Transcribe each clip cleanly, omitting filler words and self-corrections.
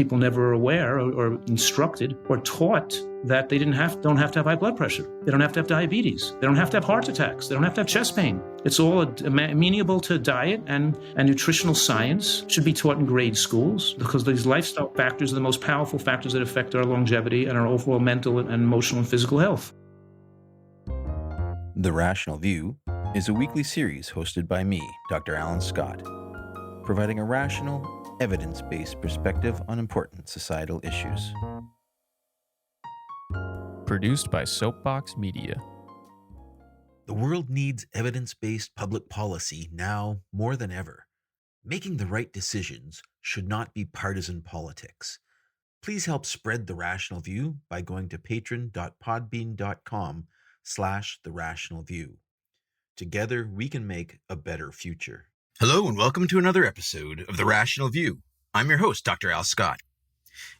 people never are aware or instructed or taught that they don't have to have high blood pressure. They don't have to have diabetes. They don't have to have heart attacks. They don't have to have chest pain. It's all amenable to diet, and nutritional science should be taught in grade schools, because these lifestyle factors are the most powerful factors that affect our longevity and our overall mental and emotional and physical health. The Rational View is a weekly series hosted by me, Dr. Alan Scott, providing a rational, evidence-based perspective on important societal issues. Produced by Soapbox Media. The world needs evidence-based public policy now more than ever. Making the right decisions should not be partisan politics. Please help spread The Rational View by going to patron.podbean.com/The Rational View. Together, we can make a better future. Hello, and welcome to another episode of The Rational View. I'm your host, Dr. Al Scott.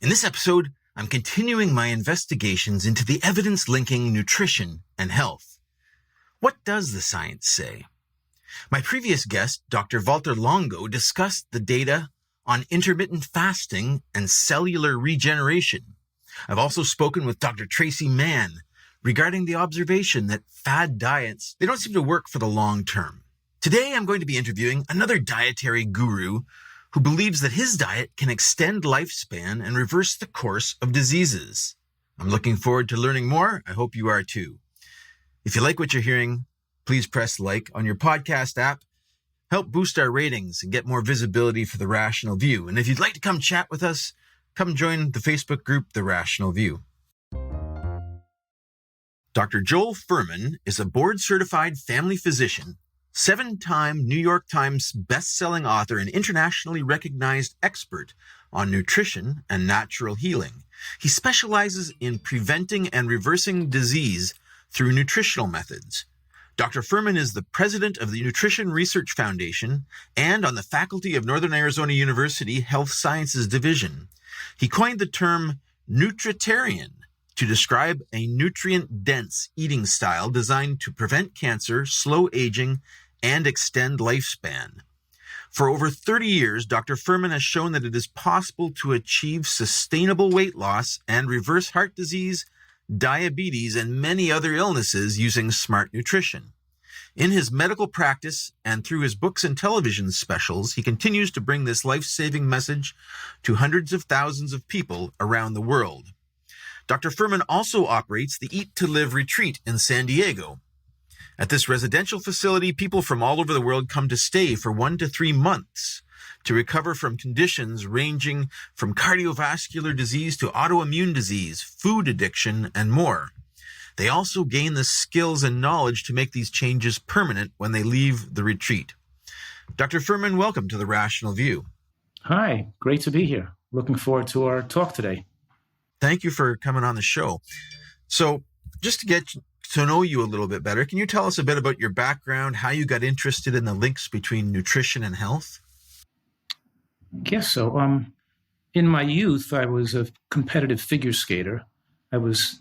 In this episode, I'm continuing my investigations into the evidence linking nutrition and health. What does the science say? My previous guest, Dr. Valter Longo, discussed the data on intermittent fasting and cellular regeneration. I've also spoken with Dr. Traci Mann regarding the observation that fad diets, they don't seem to work for the long term. Today, I'm going to be interviewing another dietary guru who believes that his diet can extend lifespan and reverse the course of diseases. I'm looking forward to learning more. I hope you are too. If you like what you're hearing, please press like on your podcast app. Help boost our ratings and get more visibility for The Rational View. And if you'd like to come chat with us, come join the Facebook group, The Rational View. Dr. Joel Furhman is a board-certified family physician, 7-time New York Times best-selling author, and internationally recognized expert on nutrition and natural healing. He specializes in preventing and reversing disease through nutritional methods. Dr. Fuhrman is the president of the Nutritional Research Foundation and on the faculty of Northern Arizona University Health Sciences Division. He coined the term Nutritarian to describe a nutrient-dense eating style designed to prevent cancer, slow aging, and extend lifespan. For over 30 years, Dr. Fuhrman has shown that it is possible to achieve sustainable weight loss and reverse heart disease, diabetes, and many other illnesses using smart nutrition. In his medical practice and through his books and television specials, he continues to bring this life-saving message to hundreds of thousands of people around the world. Dr. Fuhrman also operates the Eat to Live retreat in San Diego. At this residential facility, people from all over the world come to stay for 1 to 3 months to recover from conditions ranging from cardiovascular disease to autoimmune disease, food addiction, and more. They also gain the skills and knowledge to make these changes permanent when they leave the retreat. Dr. Fuhrman, welcome to The Rational View. Hi, great to be here. Looking forward to our talk today. Thank you for coming on the show. So just to get to know you a little bit better, can you tell us a bit about your background, how you got interested in the links between nutrition and health? Yes, so in my youth, I was a competitive figure skater. I was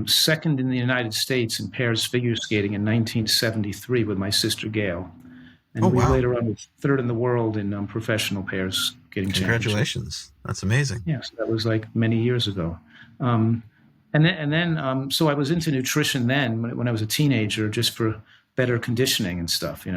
second in the United States in pairs figure skating in 1973 with my sister Gail. And we later on were third in the world in professional pairs skating. Congratulations. That's amazing. Yes, that was like many years ago. So I was into nutrition then when I was a teenager, just for better conditioning and stuff,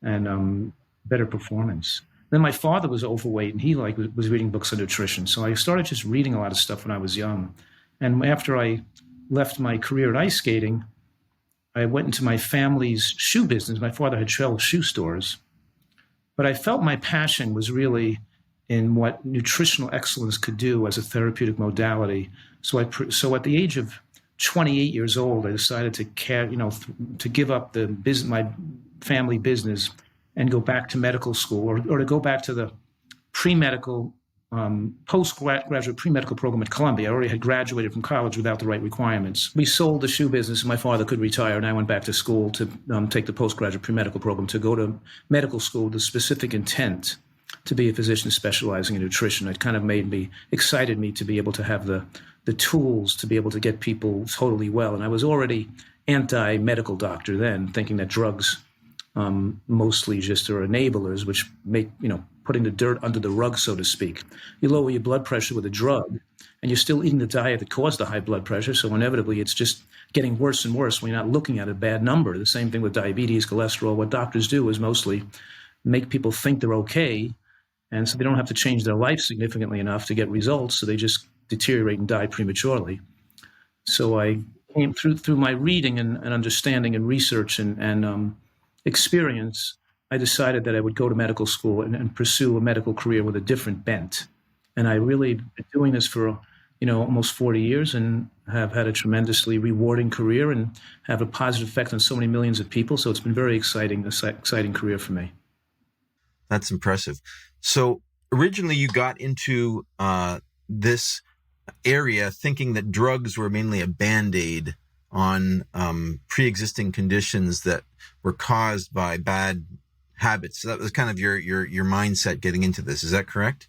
and better performance. Then my father was overweight, and he was reading books on nutrition. So I started just reading a lot of stuff when I was young. And after I left my career at ice skating, I went into my family's shoe business. My father had 12 shoe stores. But I felt my passion was really in what nutritional excellence could do as a therapeutic modality. So at the age of 28 years old, I decided to give up my family business and go back to medical school, or to go back to the pre-medical, postgraduate pre-medical program at Columbia. I already had graduated from college without the right requirements. We sold the shoe business, and my father could retire, and I went back to school to take the postgraduate pre-medical program, to go to medical school with the specific intent to be a physician specializing in nutrition. It kind of excited me to be able to have the tools to be able to get people totally well. And I was already anti-medical doctor then, thinking that drugs mostly just are enablers, which make, putting the dirt under the rug, so to speak. You lower your blood pressure with a drug, and you're still eating the diet that caused the high blood pressure, so inevitably it's just getting worse and worse when you're not looking at a bad number. The same thing with diabetes, cholesterol. What doctors do is mostly make people think they're okay, and so they don't have to change their life significantly enough to get results, so they just deteriorate and die prematurely. So I came through my reading and understanding and research and experience, I decided that I would go to medical school and pursue a medical career with a different bent. And I really been doing this for, almost 40 years and have had a tremendously rewarding career and have a positive effect on so many millions of people. So it's been very exciting career for me. That's impressive. So originally you got into this area thinking that drugs were mainly a Band-Aid on pre-existing conditions that were caused by bad habits. So that was kind of your mindset getting into this. Is that correct?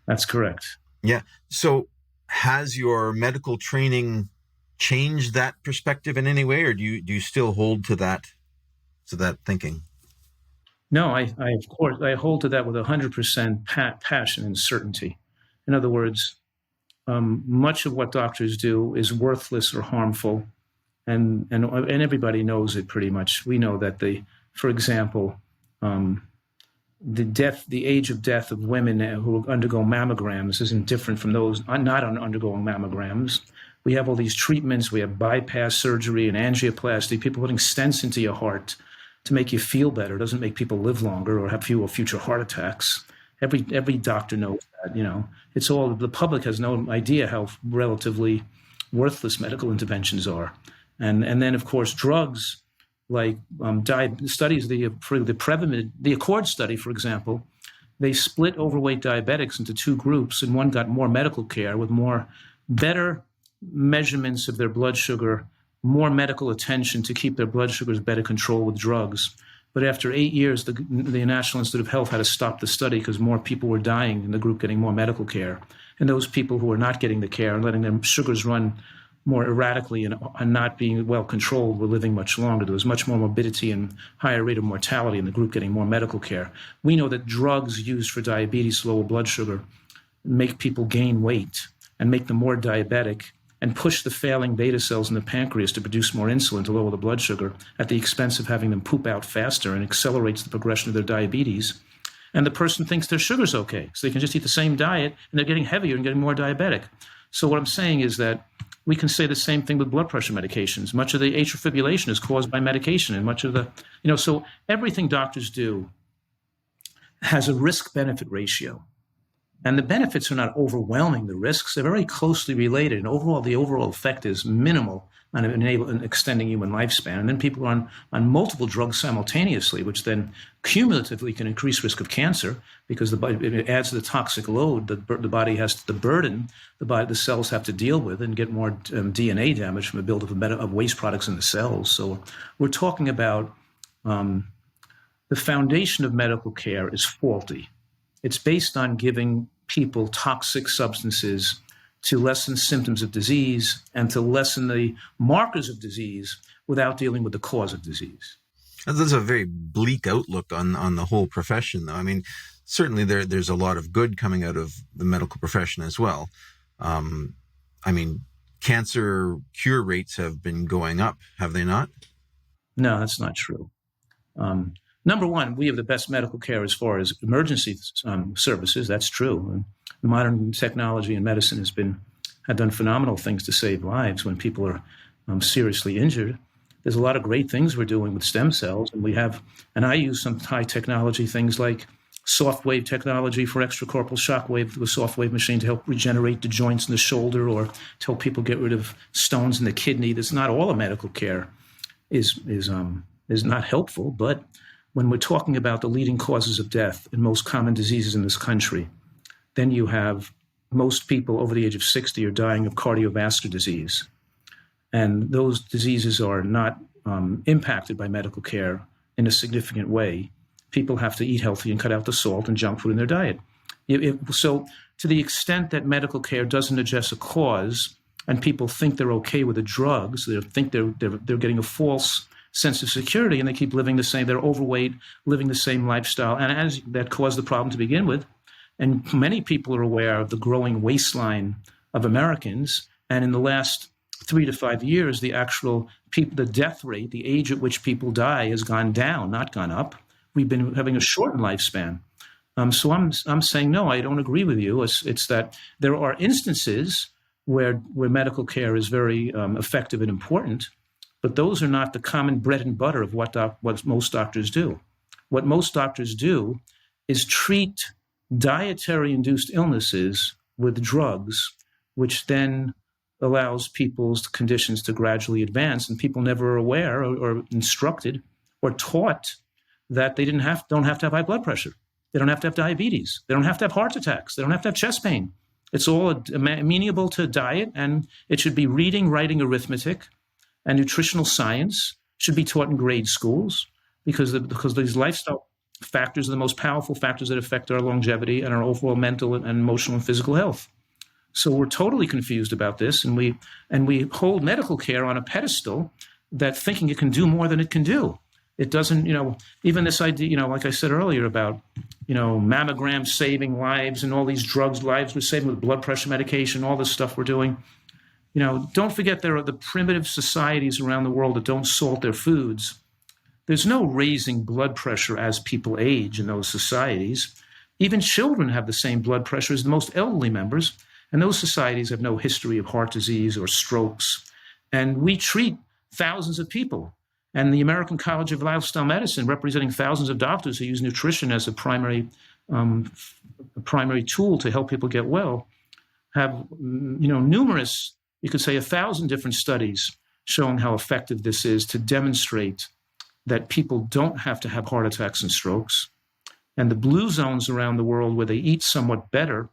That's correct. Yeah. So has your medical training changed that perspective in any way, or do you still hold to that thinking? No, I of course I hold to that with 100% passion and certainty. In other words, much of what doctors do is worthless or harmful, and everybody knows it pretty much. We know that for example, the age of death of women who undergo mammograms isn't different from those not undergoing mammograms. We have all these treatments. We have bypass surgery and angioplasty, people putting stents into your heart to make you feel better. It doesn't make people live longer or have fewer future heart attacks. Every doctor knows that, It's all, the public has no idea how relatively worthless medical interventions are. And then, of course, drugs, like studies, the Accord study, for example, they split overweight diabetics into two groups, and one got more medical care with better measurements of their blood sugar, more medical attention to keep their blood sugars better controlled with drugs. But after 8 years, the National Institute of Health had to stop the study because more people were dying in the group getting more medical care. And those people who were not getting the care and letting their sugars run more erratically and not being well controlled were living much longer. There was much more morbidity and higher rate of mortality in the group getting more medical care. We know that drugs used for diabetes, lower blood sugar, make people gain weight and make them more diabetic and push the failing beta cells in the pancreas to produce more insulin to lower the blood sugar at the expense of having them poop out faster, and accelerates the progression of their diabetes. And the person thinks their sugar's okay, so they can just eat the same diet, and they're getting heavier and getting more diabetic. So what I'm saying is that we can say the same thing with blood pressure medications. Much of the atrial fibrillation is caused by medication, and much of so everything doctors do has a risk-benefit ratio. And the benefits are not overwhelming the risks. They're very closely related. And overall, the overall effect is minimal on extending human lifespan. And then people are on multiple drugs simultaneously, which then cumulatively can increase risk of cancer because it adds to the toxic load that the body has, the burden the cells have to deal with, and get more DNA damage from the buildup of waste products in the cells. So we're talking about the foundation of medical care is faulty. It's based on giving people toxic substances to lessen symptoms of disease and to lessen the markers of disease without dealing with the cause of disease. That's a very bleak outlook on the whole profession, though. I mean, certainly there's a lot of good coming out of the medical profession as well. Cancer cure rates have been going up, have they not? No, that's not true. Number one, we have the best medical care as far as emergency services. That's true. And modern technology and medicine have done phenomenal things to save lives when people are seriously injured. There's a lot of great things we're doing with stem cells, and I use some high technology things like soft wave technology for extracorporeal shock wave with a soft wave machine to help regenerate the joints in the shoulder, or to help people get rid of stones in the kidney. That's not all of medical care is not helpful, but when we're talking about the leading causes of death and most common diseases in this country, then you have most people over the age of 60 are dying of cardiovascular disease. And those diseases are not impacted by medical care in a significant way. People have to eat healthy and cut out the salt and junk food in their diet. So to the extent that medical care doesn't address a cause and people think they're okay with the drugs, they think they're getting a false sense of security, and they keep living the same. They're overweight, living the same lifestyle, and as that caused the problem to begin with. And many people are aware of the growing waistline of Americans. And in the last 3 to 5 years, the death rate, the age at which people die, has gone down, not gone up. We've been having a shortened lifespan. So I'm saying, no, I don't agree with you. It's that there are instances where medical care is very effective and important, but those are not the common bread and butter of what most doctors do. What most doctors do is treat dietary-induced illnesses with drugs, which then allows people's conditions to gradually advance, and people never are aware or instructed or taught that they don't have to have high blood pressure. They don't have to have diabetes. They don't have to have heart attacks. They don't have to have chest pain. It's all amenable to diet, and it should be reading, writing, arithmetic, and nutritional science should be taught in grade schools because these lifestyle factors are the most powerful factors that affect our longevity and our overall mental and emotional and physical health. So we're totally confused about this, and we hold medical care on a pedestal that thinking it can do more than it can do. It doesn't, even this idea, like I said earlier about, mammograms saving lives and all these drugs, lives we're saving with blood pressure medication, all this stuff we're doing. Don't forget there are the primitive societies around the world that don't salt their foods. There's no raising blood pressure as people age in those societies. Even children have the same blood pressure as the most elderly members, and those societies have no history of heart disease or strokes. And we treat thousands of people. And the American College of Lifestyle Medicine, representing thousands of doctors who use nutrition as a primary tool to help people get well, have numerous, you could say 1,000 different studies showing how effective this is to demonstrate that people don't have to have heart attacks and strokes. And the blue zones around the world where they eat somewhat better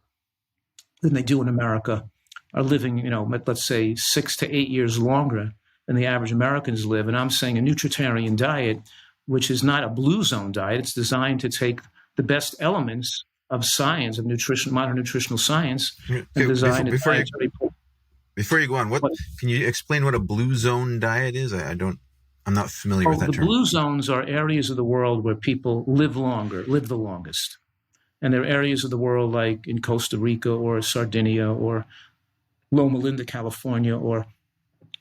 than they do in America are living, let's say 6 to 8 years longer than the average Americans live. And I'm saying a Nutritarian diet, which is not a blue zone diet, it's designed to take the best elements of science, of nutrition, modern nutritional science, and design a dietary. Before you go on, can you explain what a blue zone diet is? I'm not familiar with that term. The blue zones are areas of the world where people live the longest. And there are areas of the world like in Costa Rica or Sardinia or Loma Linda, California, or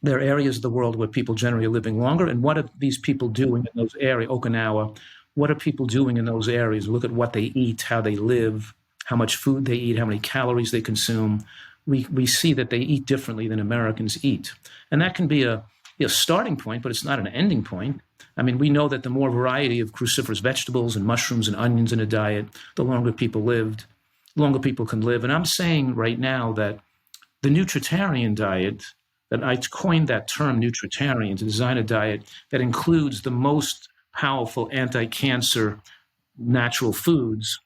there are areas of the world where people generally are living longer. And what are these people doing in those areas? Okinawa, what are people doing in those areas? Look at what they eat, how they live, how much food they eat, how many calories they consume. We see that they eat differently than Americans eat. And that can be a starting point, but it's not an ending point. I mean, we know that the more variety of cruciferous vegetables and mushrooms and onions in a diet, the longer people can live. And I'm saying right now that the Nutritarian diet, that I coined that term Nutritarian to design a diet that includes the most powerful anti-cancer natural foods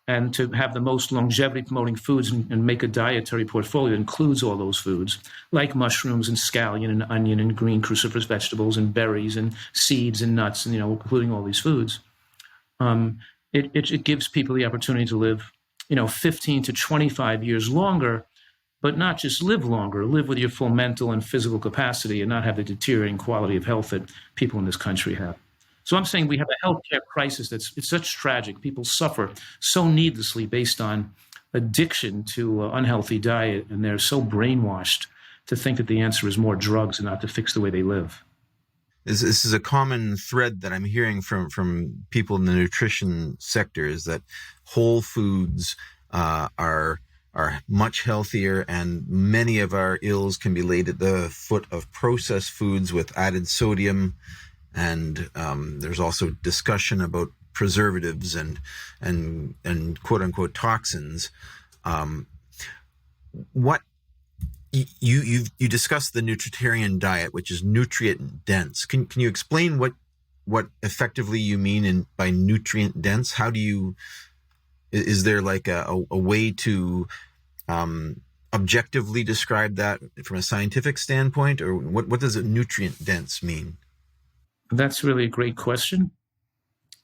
and to have the most longevity promoting foods and make a dietary portfolio that includes all those foods, like mushrooms and scallion and onion and green cruciferous vegetables and berries and seeds and nuts and, including all these foods. It gives people the opportunity to live, 15 to 25 years longer, but not just live longer, live with your full mental and physical capacity and not have the deteriorating quality of health that people in this country have. So I'm saying we have a healthcare crisis it's such tragic. People suffer so needlessly based on addiction to unhealthy diet, and they're so brainwashed to think that the answer is more drugs and not to fix the way they live. This is a common thread that I'm hearing from people in the nutrition sector, is that whole foods are much healthier, and many of our ills can be laid at the foot of processed foods with added sodium. And there's also discussion about preservatives and quote unquote toxins. What you discussed the Nutritarian diet, which is nutrient dense. Can you explain what effectively you mean by nutrient dense? Is there like a way to objectively describe that from a scientific standpoint, or what does a nutrient dense mean? That's really a great question.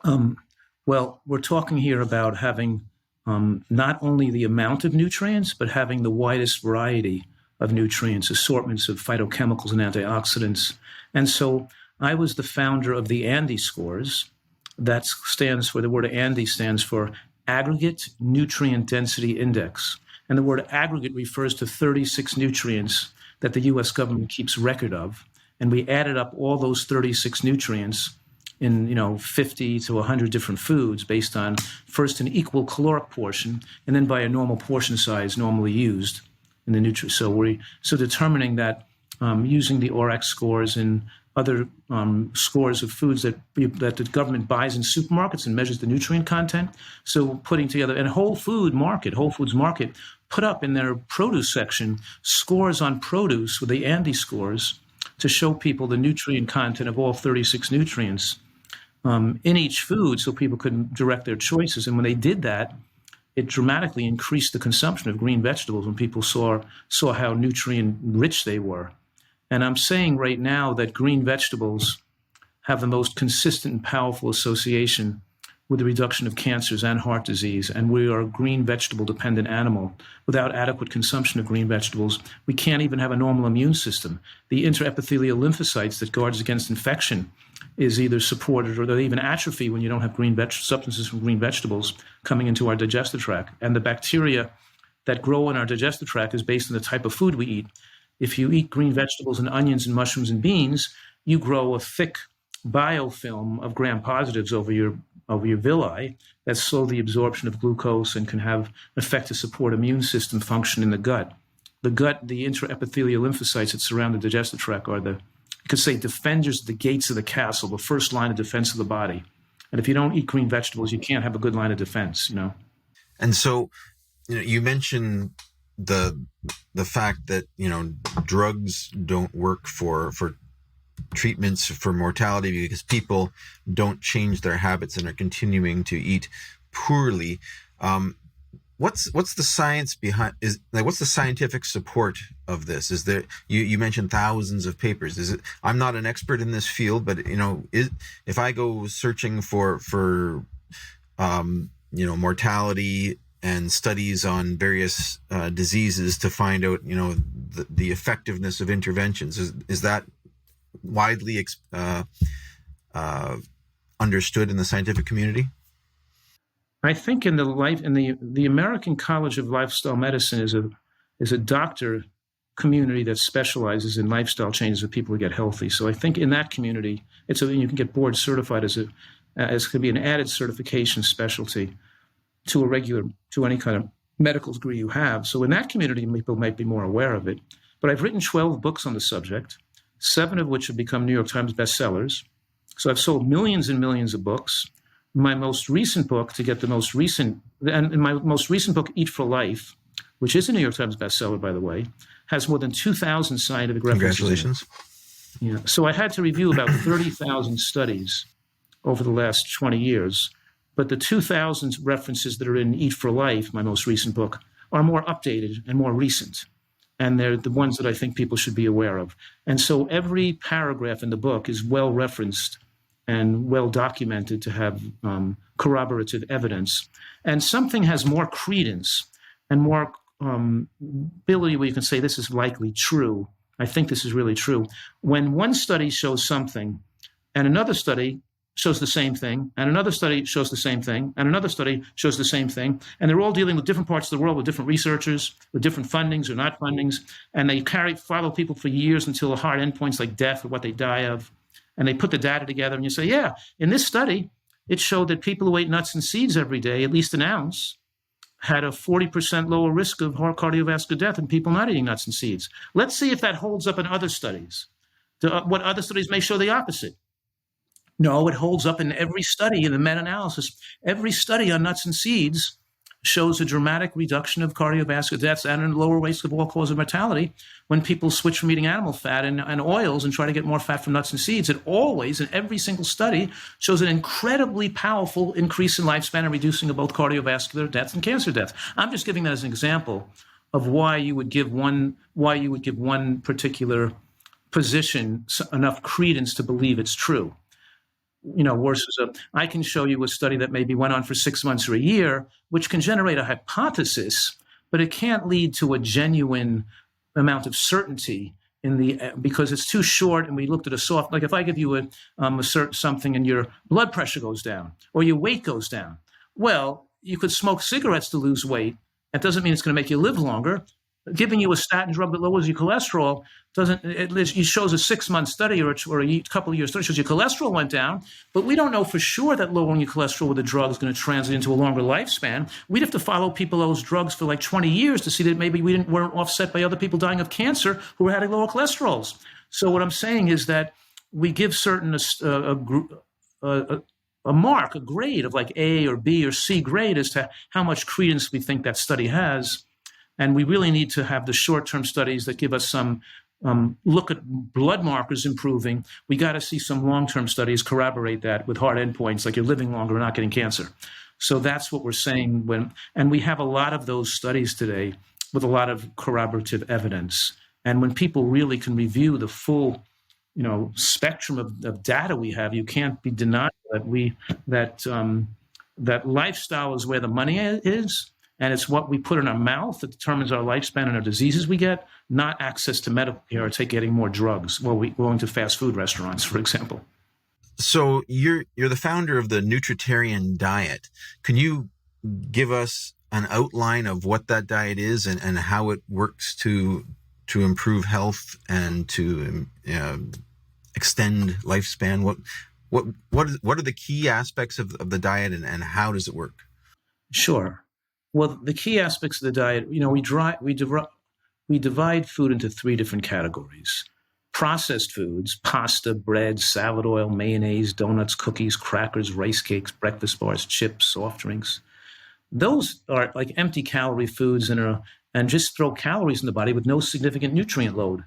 Well, we're talking here about having not only the amount of nutrients, but having the widest variety of nutrients, assortments of phytochemicals and antioxidants. And so I was the founder of the ANDI scores. That stands for, the word ANDI stands for Aggregate Nutrient Density Index. And the word aggregate refers to 36 nutrients that the U.S. government keeps record of. And we added up all those 36 nutrients in 50 to 100 different foods based on first an equal caloric portion and then by a normal portion size normally used in the nutrient. So determining that using the ORAC scores and other scores of foods that the government buys in supermarkets and measures the nutrient content. So putting together, and Whole Foods Market put up in their produce section scores on produce with the ANDI scores to show people the nutrient content of all 36 nutrients in each food so people could direct their choices. And when they did that, it dramatically increased the consumption of green vegetables when people saw how nutrient rich they were. And I'm saying right now that green vegetables have the most consistent and powerful association with the reduction of cancers and heart disease. And we are a green vegetable dependent animal. Without adequate consumption of green vegetables, we can't even have a normal immune system. The interepithelial lymphocytes that guards against infection is either supported or they even atrophy when you don't have substances from green vegetables coming into our digestive tract. And the bacteria that grow in our digestive tract is based on the type of food we eat. If you eat green vegetables and onions and mushrooms and beans, you grow a thick biofilm of gram-positives over your villi that slow the absorption of glucose and can have an effect to support immune system function in the gut. The interepithelial lymphocytes that surround the digestive tract are you could say, defenders of the gates of the castle, the first line of defense of the body. And if you don't eat green vegetables, you can't have a good line of defense, And so, you mentioned the fact that drugs don't work for treatments for mortality because people don't change their habits and are continuing to eat poorly. What's the science behind? What's the scientific support of this? Is there? You mentioned thousands of papers. Is it? I'm not an expert in this field, but if I go searching for mortality and studies on various diseases to find out, the effectiveness of interventions. Is that widely understood in the scientific community? I think in the American College of Lifestyle Medicine is a doctor community that specializes in lifestyle changes of people who get healthy. So I think in that community, you can get board certified as could be an added certification specialty to any kind of medical degree you have. So in that community, people might be more aware of it. But I've written 12 books on the subject, 7 of which have become New York Times bestsellers. So I've sold millions and millions of books. My most recent book, and my most recent book, Eat for Life, which is a New York Times bestseller, by the way, has more than 2,000 scientific references. Congratulations. Yeah. So I had to review about 30,000 studies over the last 20 years. But the 2,000 references that are in Eat for Life, my most recent book, are more updated and more recent. And they're the ones that I think people should be aware of. And so every paragraph in the book is well referenced and well documented to have corroborative evidence. And something has more credence and more ability where you can say this is likely true. I think this is really true. When one study shows something and another study shows the same thing, and another study shows the same thing, and another study shows the same thing, and they're all dealing with different parts of the world with different researchers, with different fundings or not fundings, and they follow people for years until hard endpoints like death or what they die of, and they put the data together, and you say, yeah, in this study, it showed that people who ate nuts and seeds every day, at least an ounce, had a 40% lower risk of cardiovascular death than people not eating nuts and seeds. Let's see if that holds up in other studies. What other studies may show the opposite. No, it holds up in every study in the meta-analysis. Every study on nuts and seeds shows a dramatic reduction of cardiovascular deaths and a lower risk of all-cause mortality when people switch from eating animal fat and oils and try to get more fat from nuts and seeds. It always, in every single study, shows an incredibly powerful increase in lifespan and reducing of both cardiovascular deaths and cancer deaths. I'm just giving that as an example of why you would give one particular position enough credence to believe it's true. Versus I can show you a study that maybe went on for 6 months or a year, which can generate a hypothesis, but it can't lead to a genuine amount of certainty because it's too short, and we looked at a soft, like if I give you a certain something and your blood pressure goes down or your weight goes down, well, you could smoke cigarettes to lose weight. That doesn't mean it's going to make you live longer. Giving you a statin drug that lowers your cholesterol it shows a 6-month study or a couple of years study shows your cholesterol went down, but we don't know for sure that lowering your cholesterol with a drug is going to translate into a longer lifespan. We'd have to follow people those drugs for like 20 years to see that maybe weren't offset by other people dying of cancer who were having lower cholesterols. So what I'm saying is that we give certain a mark, a grade of like A or B or C grade as to how much credence we think that study has. And we really need to have the short-term studies that give us some look at blood markers improving. We got to see some long-term studies corroborate that with hard endpoints, like you're living longer and not getting cancer. So that's what we're saying and we have a lot of those studies today with a lot of corroborative evidence. And when people really can review the full, spectrum of data we have, you can't be denied that lifestyle is where the money is. And it's what we put in our mouth that determines our lifespan and our diseases we get, not access to medical care or getting more drugs. Well, we going to fast food restaurants, for example. So you're the founder of the Nutritarian diet. Can you give us an outline of what that diet is and how it works to improve health and to extend lifespan? What are the key aspects of the diet and how does it work? Sure. Well, the key aspects of the diet, we divide food into 3 different categories. Processed foods, pasta, bread, salad oil, mayonnaise, donuts, cookies, crackers, rice cakes, breakfast bars, chips, soft drinks. Those are like empty calorie foods and just throw calories in the body with no significant nutrient load.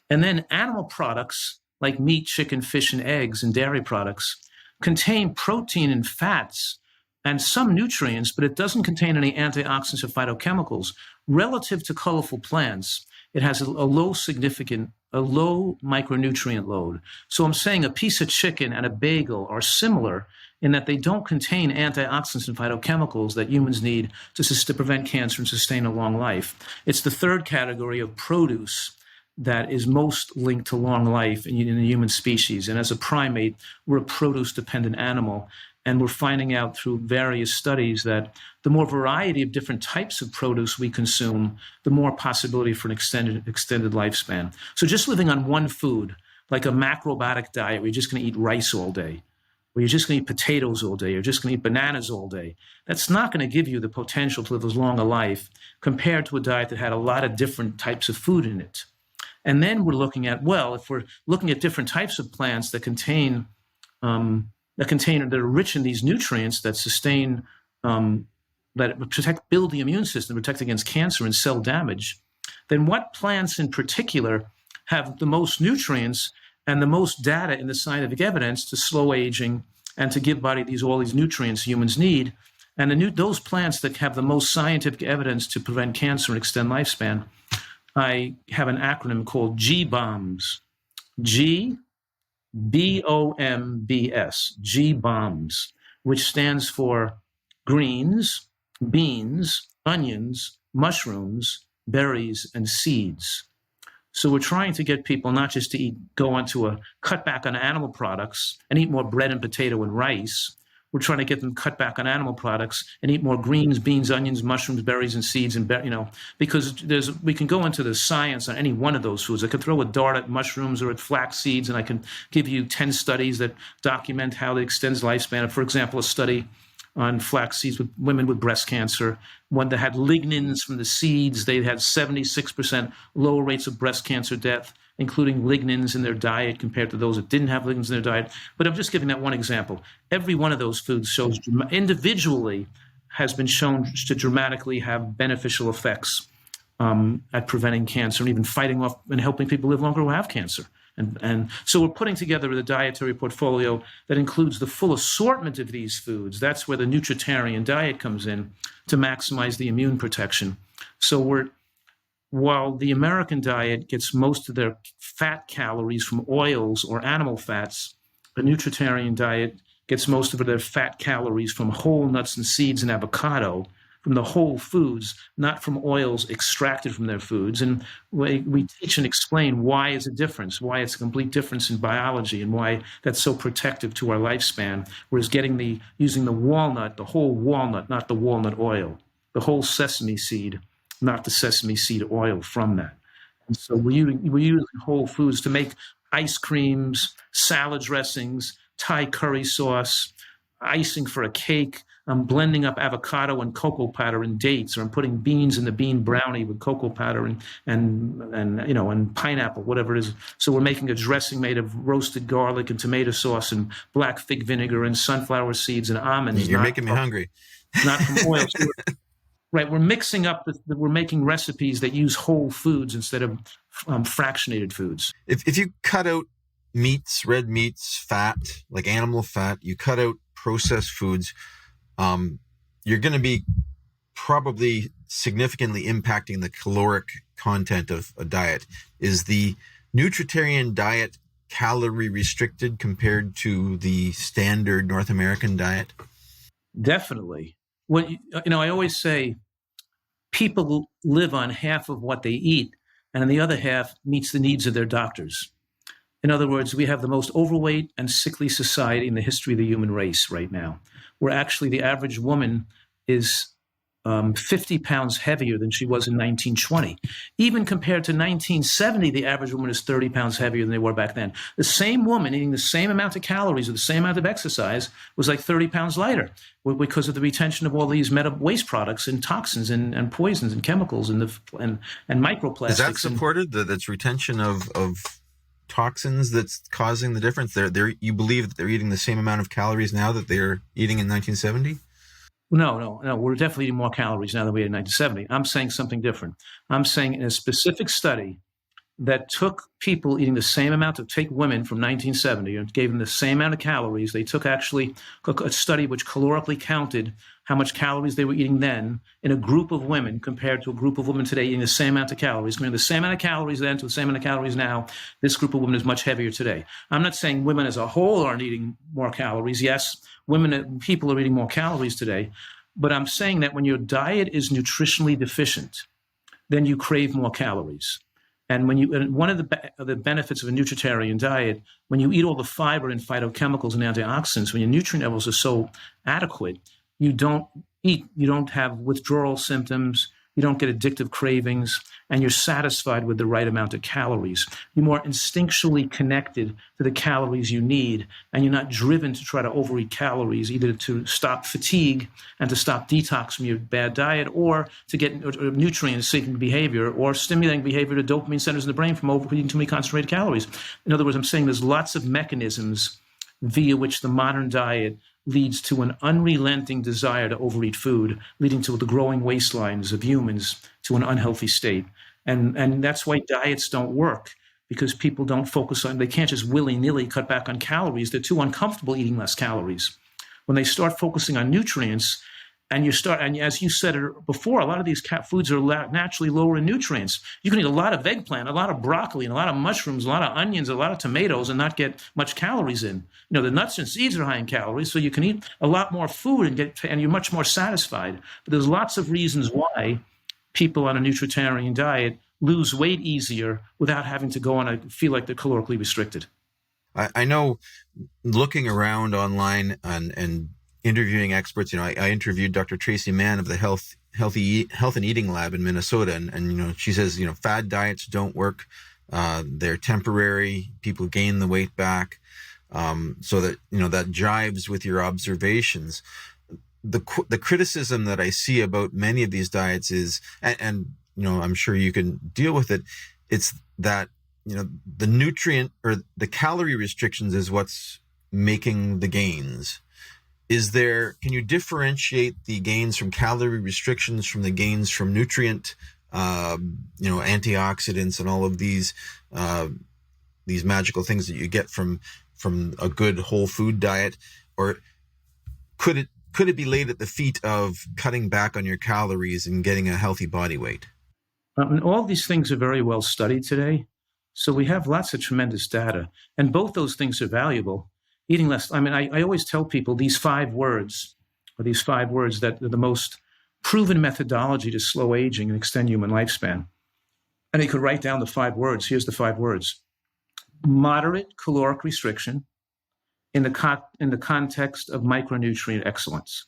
And then animal products like meat, chicken, fish, and eggs, and dairy products contain protein and fats and some nutrients, but it doesn't contain any antioxidants or phytochemicals. Relative to colorful plants, it has a low micronutrient load. So I'm saying a piece of chicken and a bagel are similar in that they don't contain antioxidants and phytochemicals that humans need to prevent cancer and sustain a long life. It's the 3rd category of produce that is most linked to long life in the human species. And as a primate, we're a produce-dependent animal. And we're finding out through various studies that the more variety of different types of produce we consume, the more possibility for an extended lifespan. So just living on one food, like a macrobiotic diet, where you're just going to eat rice all day, or you're just going to eat potatoes all day, or just going to eat bananas all day, that's not going to give you the potential to live as long a life compared to a diet that had a lot of different types of food in it. And then we're looking at, if we're looking at different types of plants that that are rich in these nutrients that sustain, build the immune system, protect against cancer and cell damage, then what plants in particular have the most nutrients and the most data in the scientific evidence to slow aging and to give body all these nutrients humans need? And those plants that have the most scientific evidence to prevent cancer and extend lifespan, I have an acronym called GBOMBS. GBOMBS, GBOMBS, which stands for greens, beans, onions, mushrooms, berries, and seeds. So we're trying to get people not just to go onto a cut back on animal products and eat more bread and potato and rice. We're trying to get them cut back on animal products and eat more greens, beans, onions, mushrooms, berries, and seeds, and because we can go into the science on any one of those foods. I could throw a dart at mushrooms or at flax seeds, and I can give you 10 studies that document how it extends lifespan. For example, a study on flax seeds with women with breast cancer, one that had lignins from the seeds, they had 76% lower rates of breast cancer death, including lignins in their diet compared to those that didn't have lignins in their diet. But I'm just giving that one example. Every one of those foods shows individually has been shown to dramatically have beneficial effects at preventing cancer and even fighting off and helping people live longer who have cancer. And so we're putting together the dietary portfolio that includes the full assortment of these foods. That's where the Nutritarian diet comes in to maximize the immune protection. So while the American diet gets most of their fat calories from oils or animal fats, the Nutritarian diet gets most of their fat calories from whole nuts and seeds and avocado, from the whole foods, not from oils extracted from their foods. And we teach and explain why is a difference, why it's a complete difference in biology, and why that's so protective to our lifespan. Whereas using the walnut, the whole walnut, not the walnut oil, the whole sesame seed, not the sesame seed oil from that. And so we're using whole foods to make ice creams, salad dressings, Thai curry sauce, icing for a cake. I'm blending up avocado and cocoa powder and dates, or I'm putting beans in the bean brownie with cocoa powder and pineapple, whatever it is. So we're making a dressing made of roasted garlic and tomato sauce and black fig vinegar and sunflower seeds and almonds. You're making me hungry. Not from oil. Right, we're mixing up. We're making recipes that use whole foods instead of fractionated foods. If you cut out meats, red meats, fat, like animal fat, you cut out processed foods, you're going to be probably significantly impacting the caloric content of a diet. Is the Nutritarian diet calorie restricted compared to the standard North American diet? Definitely. I always say people live on half of what they eat, and the other half meets the needs of their doctors. In other words, we have the most overweight and sickly society in the history of the human race right now, where actually the average woman is 50 pounds heavier than she was in 1920. Even compared to 1970, the average woman is 30 pounds heavier than they were back then. The same woman eating the same amount of calories or the same amount of exercise was like 30 pounds lighter because of the retention of all these waste products and toxins and poisons and chemicals and microplastics. Is that supported, that's retention of toxins that's causing the difference? You believe that they're eating the same amount of calories now that they're eating in 1970? No. We're definitely eating more calories now than we had in 1970. I'm saying something different. I'm saying in a specific study that took people eating the same amount take women from 1970 and gave them the same amount of calories. They took actually a study which calorically counted how much calories they were eating then in a group of women compared to a group of women today eating the same amount of calories. Meaning the same amount of calories then to the same amount of calories now. This group of women is much heavier today. I'm not saying women as a whole aren't eating more calories. Yes, people are eating more calories today. But I'm saying that when your diet is nutritionally deficient, then you crave more calories. And one of the benefits of a Nutritarian diet, when you eat all the fiber and phytochemicals and antioxidants, when your nutrient levels are so adequate, you don't have withdrawal symptoms, you don't get addictive cravings, and you're satisfied with the right amount of calories. You're more instinctually connected to the calories you need, and you're not driven to try to overeat calories, either to stop fatigue and to stop detox from your bad diet, or to get nutrient-seeking behavior or stimulating behavior to dopamine centers in the brain from overeating too many concentrated calories. In other words, I'm saying there's lots of mechanisms via which the modern diet leads to an unrelenting desire to overeat food, leading to the growing waistlines of humans to an unhealthy state. And that's why diets don't work, because people don't focus on, they can't just willy-nilly cut back on calories. They're too uncomfortable eating less calories. When they start focusing on nutrients, and as you said before, a lot of these foods are naturally lower in nutrients. You can eat a lot of eggplant, a lot of broccoli, and a lot of mushrooms, a lot of onions, a lot of tomatoes, and not get much calories in. The nuts and seeds are high in calories, so you can eat a lot more food and you're much more satisfied. But there's lots of reasons why people on a Nutritarian diet lose weight easier without having to feel like they're calorically restricted. I know, looking around online and interviewing experts, I interviewed Dr. Traci Mann of the Health and Eating Lab in Minnesota, and she says, fad diets don't work. They're temporary. People gain the weight back. So that, that jives with your observations. The criticism that I see about many of these diets is, and I'm sure you can deal with it, it's that, the nutrient or the calorie restrictions is what's making the gains. Can you differentiate the gains from calorie restrictions from the gains from nutrient, antioxidants and all of these magical things that you get from a good whole food diet? Or could it be laid at the feet of cutting back on your calories and getting a healthy body weight? All these things are very well studied today. So we have lots of tremendous data, and both those things are valuable. Eating less. I always tell people these five words that are the most proven methodology to slow aging and extend human lifespan. And he could write down the 5 words. Here's the 5 words: moderate caloric restriction in the context of micronutrient excellence,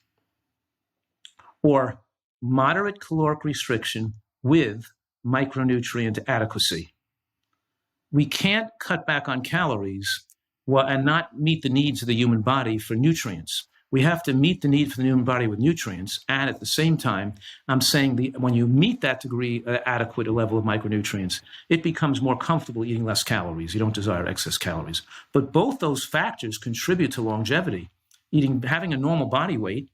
or moderate caloric restriction with micronutrient adequacy. We can't cut back on calories and not meet the needs of the human body for nutrients. We have to meet the need for the human body with nutrients. And at the same time, I'm saying when you meet that degree, adequate level of micronutrients, it becomes more comfortable eating less calories. You don't desire excess calories. But both those factors contribute to longevity. Having a normal body weight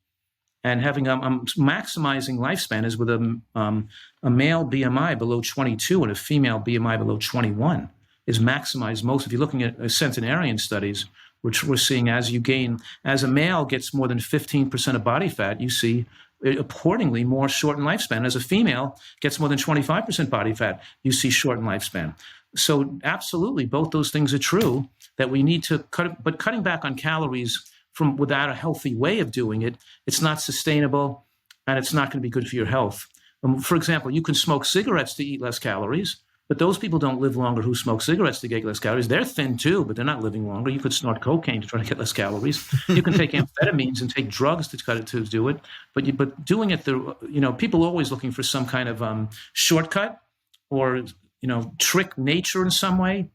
and having maximizing lifespan is with a male BMI below 22 and a female BMI below 21 is maximized most. If you're looking at centenarian studies, which we're seeing as a male gets more than 15% of body fat, you see accordingly more shortened lifespan. As a female gets more than 25% body fat, you see shortened lifespan. So absolutely, both those things are true, that we need to but cutting back on calories without a healthy way of doing it, it's not sustainable and it's not going to be good for your health. For example, you can smoke cigarettes to eat less calories, but those people don't live longer who smoke cigarettes to get less calories. They're thin too, but they're not living longer. You could snort cocaine to try to get less calories. You can take amphetamines and take drugs to do it. But doing it, people are always looking for some kind of shortcut or, trick nature in some way.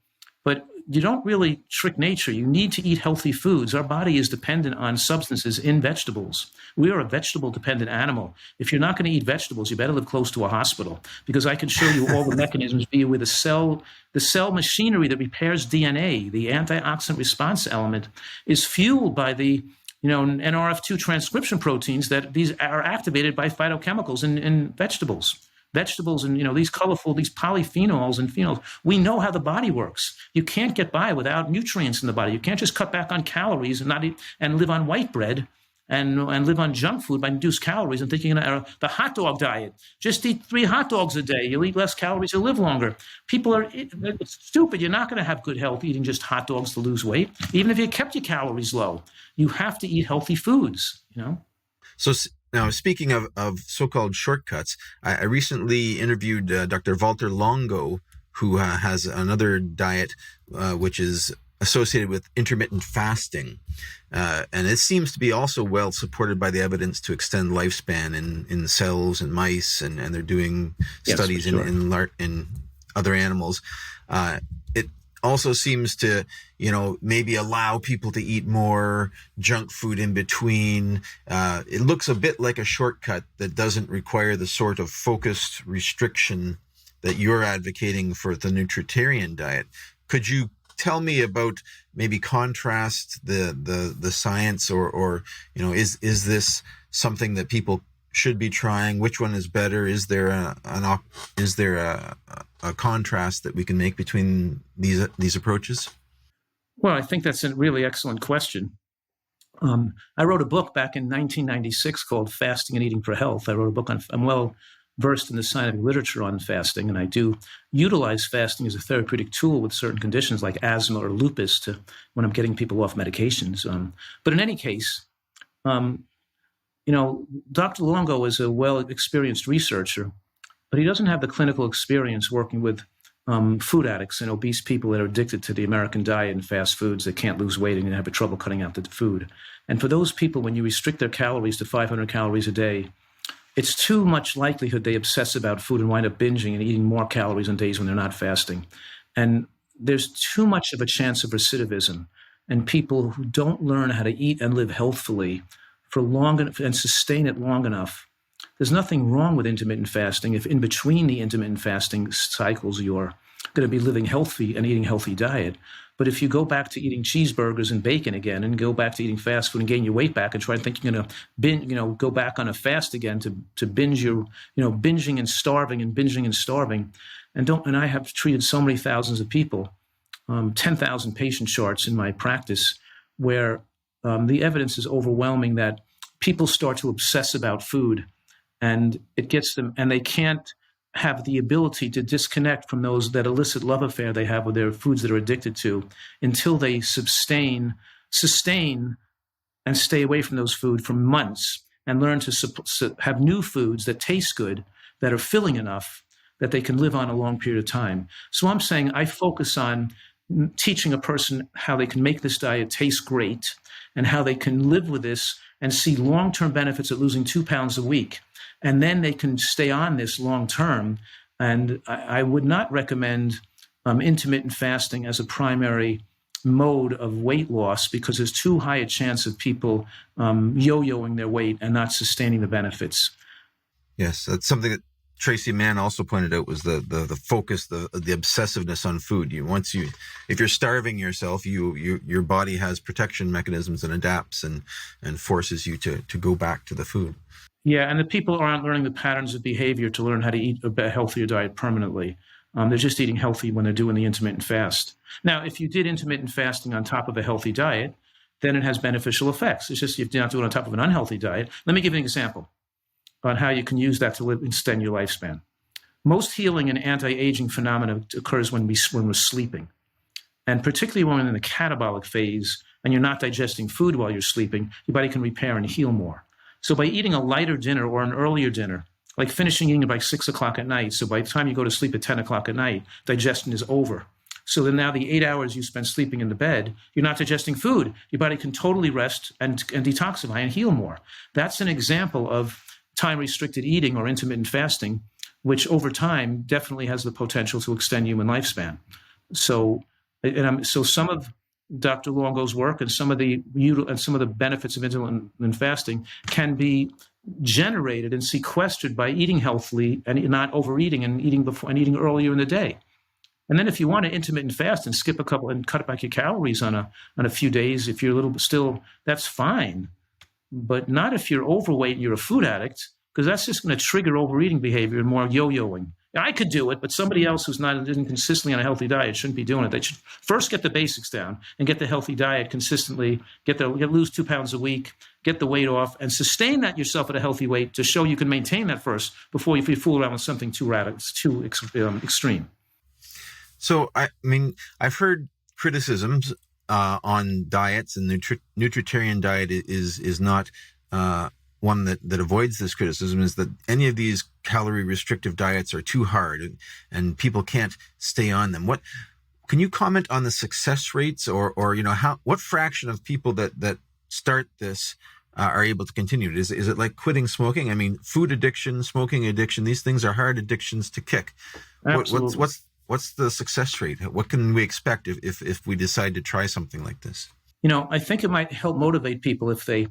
But you don't really trick nature. You need to eat healthy foods. Our body is dependent on substances in vegetables. We are a vegetable-dependent animal. If you're not going to eat vegetables, you better live close to a hospital, because I can show you all the mechanisms via with the cell machinery that repairs DNA. The antioxidant response element is fueled by the NRF2 transcription proteins that these are activated by phytochemicals in vegetables. Vegetables and these polyphenols and phenols. We know how the body works. You can't get by without nutrients in the body. You can't just cut back on calories and not eat and live on white bread and live on junk food by induced calories and thinking the hot dog diet. Just eat 3 hot dogs a day. You'll eat less calories. You'll live longer. It's stupid. You're not going to have good health eating just hot dogs to lose weight. Even if you kept your calories low, you have to eat healthy foods. So now, speaking of so-called shortcuts, I recently interviewed Dr. Valter Longo, who has another diet which is associated with intermittent fasting. And it seems to be also well supported by the evidence to extend lifespan in cells and mice, and they're doing studies in other animals. It also seems to, maybe allow people to eat more junk food in between. It looks a bit like a shortcut that doesn't require the sort of focused restriction that you're advocating for the Nutritarian diet. Could you tell me about, maybe contrast the science, or is this something that people should be trying? Which one is better? Is there a contrast that we can make between these approaches? Well, I think that's a really excellent question. I wrote a book back in 1996 called Fasting and Eating for Health. I wrote a book I'm well versed in the scientific literature on fasting, and I do utilize fasting as a therapeutic tool with certain conditions like asthma or lupus when I'm getting people off medications. But in any case, Dr. Longo is a well-experienced researcher, but he doesn't have the clinical experience working with food addicts and obese people that are addicted to the American diet and fast foods that can't lose weight and have trouble cutting out the food. And for those people, when you restrict their calories to 500 calories a day, it's too much likelihood they obsess about food and wind up binging and eating more calories on days when they're not fasting. And there's too much of a chance of recidivism. And people who don't learn how to eat and live healthfully for long and sustain it long enough. There's nothing wrong with intermittent fasting if in between the intermittent fasting cycles you're going to be living healthy and eating healthy diet. But if you go back to eating cheeseburgers and bacon again and go back to eating fast food and gain your weight back and try to think you're going to go back on a fast again to binge your, binging and starving and binging and starving. And I have treated so many thousands of people, 10,000 patient charts in my practice, where the evidence is overwhelming that people start to obsess about food, and it gets them, and they can't have the ability to disconnect from that illicit love affair they have with their foods that are addicted to until they sustain and stay away from those food for months. and learn to have new foods that taste good, that are filling enough, that they can live on a long period of time. So I'm saying I focus on teaching a person how they can make this diet taste great and how they can live with this and see long-term benefits of losing 2 pounds a week. And then they can stay on this long-term. And I would not recommend intermittent fasting as a primary mode of weight loss because there's too high a chance of people yo-yoing their weight and not sustaining the benefits. Yes, that's something that Traci Mann also pointed out was the focus, the obsessiveness on food. If you're starving yourself, your body has protection mechanisms and adapts and forces you to go back to the food. Yeah, and the people aren't learning the patterns of behavior to learn how to eat a healthier diet permanently. They're just eating healthy when they're doing the intermittent fast. Now, if you did intermittent fasting on top of a healthy diet, then it has beneficial effects. It's just if you're not doing it on top of an unhealthy diet. Let me give you an example on how you can use that to extend your lifespan. Most healing and anti-aging phenomena occurs when we're sleeping. And particularly when we're in the catabolic phase and you're not digesting food while you're sleeping, your body can repair and heal more. So by eating a lighter dinner or an earlier dinner, like finishing eating by 6 o'clock at night, so by the time you go to sleep at 10 o'clock at night, digestion is over. So then now the 8 hours you spend sleeping in the bed, you're not digesting food. Your body can totally rest and detoxify and heal more. That's an example of time-restricted eating or intermittent fasting, which over time definitely has the potential to extend human lifespan. So some of Dr. Longo's work and some of the benefits of intermittent fasting can be generated and sequestered by eating healthily and not overeating and eating earlier in the day. And then if you want to intermittent fast and skip a couple and cut back your calories on a few days, if you're a little bit still, that's fine. But not if you're overweight and you're a food addict, because that's just going to trigger overeating behavior and more yo-yoing. I could do it, but somebody else who's not living consistently on a healthy diet shouldn't be doing it. They should first get the basics down and get the healthy diet consistently, lose 2 pounds a week, get the weight off, and sustain that yourself at a healthy weight to show you can maintain that first before you fool around with something too radical, too extreme. So, I've heard criticisms on diets, and the Nutritarian diet is not one that avoids this criticism, is that any of these calorie restrictive diets are too hard and people can't stay on them. What can you comment on the success rates or what fraction of people that start this are able to continue it? Is it like quitting smoking? I mean, food addiction, smoking addiction, these things are hard addictions to kick. Absolutely. What's the success rate? What can we expect if we decide to try something like this? I think it might help motivate people if they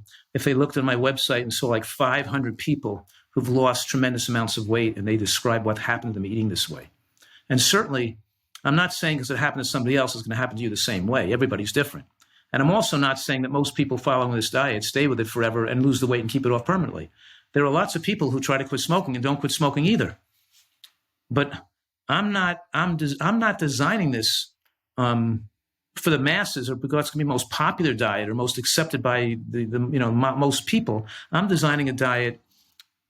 looked at my website and saw like 500 people who've lost tremendous amounts of weight and they describe what happened to them eating this way. And certainly, I'm not saying because it happened to somebody else, it's going to happen to you the same way. Everybody's different. And I'm also not saying that most people following this diet stay with it forever and lose the weight and keep it off permanently. There are lots of people who try to quit smoking and don't quit smoking either. But I'm not designing this for the masses or because it's going to be most popular diet or most accepted by the most people. I'm designing a diet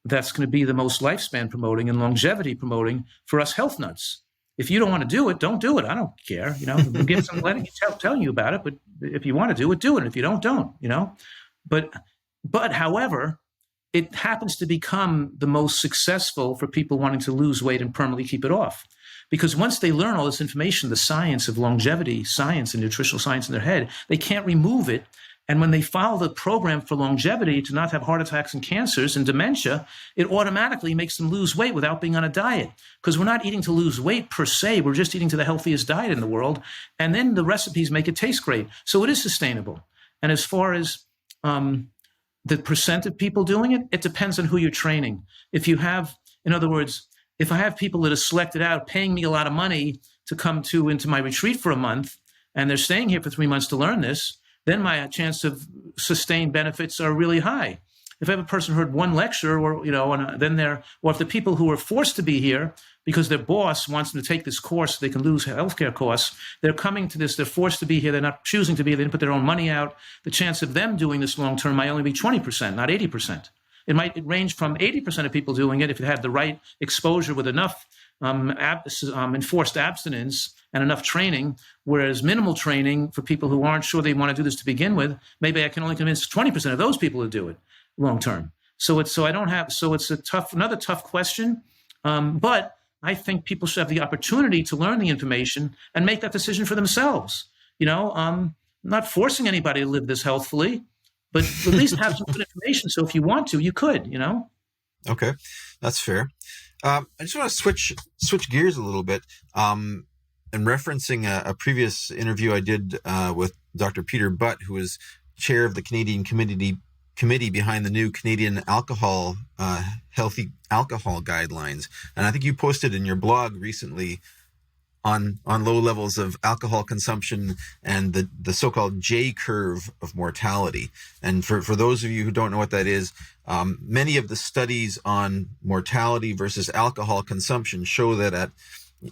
that's going to be the most lifespan promoting and longevity promoting for us health nuts. If you don't want to do it, don't do it. I don't care. We'll get some letting tell you about it. But if you want to do it, do it. If you don't. But however, it happens to become the most successful for people wanting to lose weight and permanently keep it off. Because once they learn all this information, the science of longevity, science and nutritional science in their head, they can't remove it. And when they follow the program for longevity to not have heart attacks and cancers and dementia, it automatically makes them lose weight without being on a diet. Because we're not eating to lose weight per se. We're just eating to the healthiest diet in the world. And then the recipes make it taste great. So it is sustainable. And as far as the percent of people doing it, it depends on who you're training. If you have, in other words, if I have people that are selected out paying me a lot of money to come into my retreat for a month, and they're staying here for 3 months to learn this, then my chance of sustained benefits are really high. If I have a person who heard one lecture, or if the people who are forced to be here because their boss wants them to take this course so they can lose healthcare costs, they're coming to this, they're forced to be here, they're not choosing to be here, they didn't put their own money out, the chance of them doing this long term might only be 20%, not 80%. It might range from 80% of people doing it if it had the right exposure with enough enforced abstinence and enough training, whereas minimal training for people who aren't sure they want to do this to begin with, maybe I can only convince 20% of those people to do it long term. So it's another tough question. But I think people should have the opportunity to learn the information and make that decision for themselves. I'm not forcing anybody to live this healthfully, but at least have some good information. So if you want to, you could, Okay, that's fair. I just want to switch gears a little bit. And referencing a previous interview I did with Dr. Peter Butt, who is chair of the Canadian committee behind the new Canadian healthy alcohol guidelines. And I think you posted in your blog recently on low levels of alcohol consumption and the so-called J curve of mortality. And for those of you who don't know what that is, many of the studies on mortality versus alcohol consumption show that at